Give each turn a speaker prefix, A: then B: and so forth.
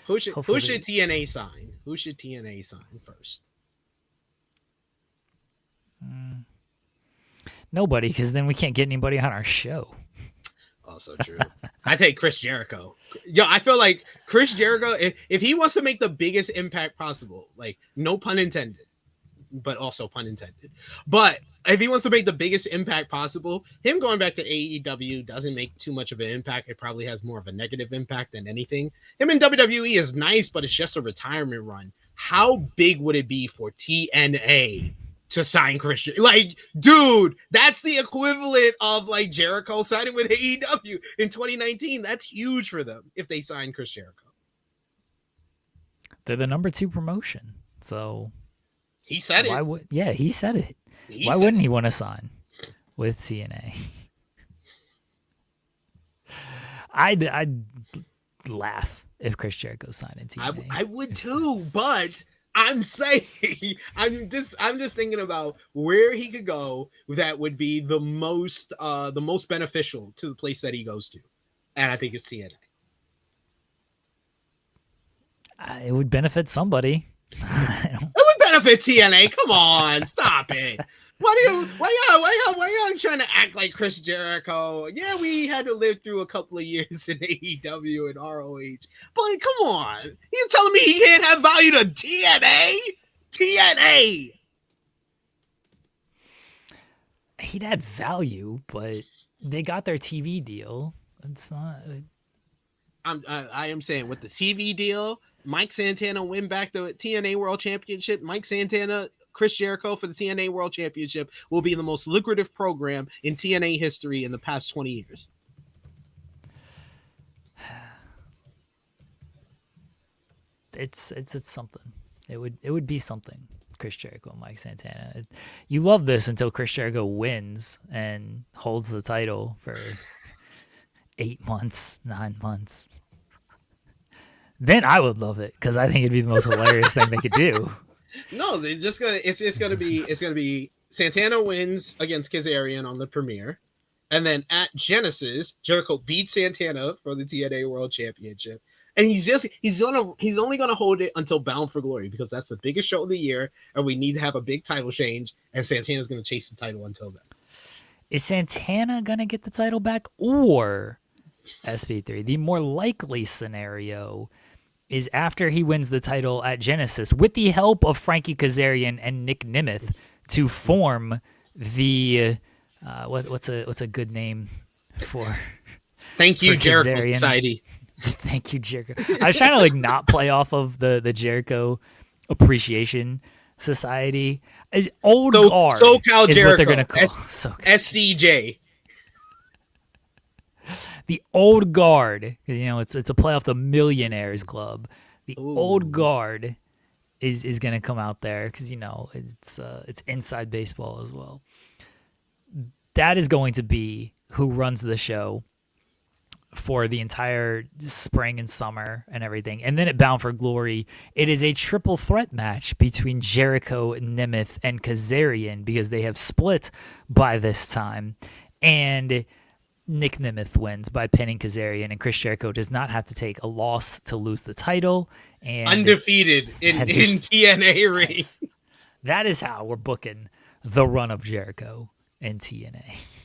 A: Who should
B: Hopefully,
A: TNA sign? Who should TNA sign first?
B: nobody, because then we can't get anybody on our show.
A: Also true. I take Chris Jericho. Yo, I feel like Chris Jericho, if he wants to make the biggest impact possible, like no pun intended, but also pun intended. But if he wants to make the biggest impact possible, him going back to AEW doesn't make too much of an impact. It probably has more of a negative impact than anything. Him in WWE is nice, but it's just a retirement run. How big would it be for TNA to sign Christian? Like, dude, that's the equivalent of like Jericho signing with AEW in 2019. That's huge for them if they sign Chris Jericho.
B: They're the number 2 promotion, so
A: he said
B: why
A: it.
B: would? Yeah, he said it. Why wouldn't he want to sign with TNA? I'd laugh if Chris Jericho signed in TNA.
A: I would too, but I'm saying I'm just thinking about where he could go that would be the most beneficial to the place that he goes to, and I think it's TNA.
B: It would benefit somebody.
A: It would benefit TNA. Come on, stop it. Why y'all trying to act like Chris Jericho? Yeah, we had to live through a couple of years in AEW and ROH, but come on, you telling me he can't have value to TNA? TNA.
B: He'd add value, but they got their TV deal. It's not.
A: I am saying with the TV deal, Mike Santana win back the TNA World Championship. Mike Santana, Chris Jericho for the TNA World Championship will be the most lucrative program in TNA history in the past 20 years.
B: It's something. It would be something. Chris Jericho and Mike Santana. You love this until Chris Jericho wins and holds the title for 8 months, 9 months. Then I would love it because I think it'd be the most hilarious thing they could do.
A: No, they're just gonna. It's gonna be Santana wins against Kazarian on the premiere, and then at Genesis, Jericho beats Santana for the TNA World Championship, and he's only gonna hold it until Bound for Glory because that's the biggest show of the year, and we need to have a big title change, and Santana's gonna chase the title until then.
B: Is Santana gonna get the title back or SP3? The more likely scenario is after he wins the title at Genesis with the help of Frankie Kazarian and Nick Nemeth to form the what's a good name for
A: Thank you, Jericho
B: Kazarian.
A: Society.
B: Thank you, Jericho. I was trying to like not play off of the Jericho Appreciation Society. Old guard
A: SoCal
B: is
A: Jericho,
B: what they're gonna call
A: SCJ.
B: The old guard, it's a play off the Millionaires Club. The old guard is going to come out there because it's inside baseball as well. That is going to be who runs the show for the entire spring and summer and everything. And then at Bound for Glory, it is a triple threat match between Jericho, Nemeth, and Kazarian because they have split by this time. And Nick Nemeth wins by pinning Kazarian, and Chris Jericho does not have to take a loss to lose the title. And
A: Undefeated in TNA ring.
B: That is how we're booking the run of Jericho in TNA.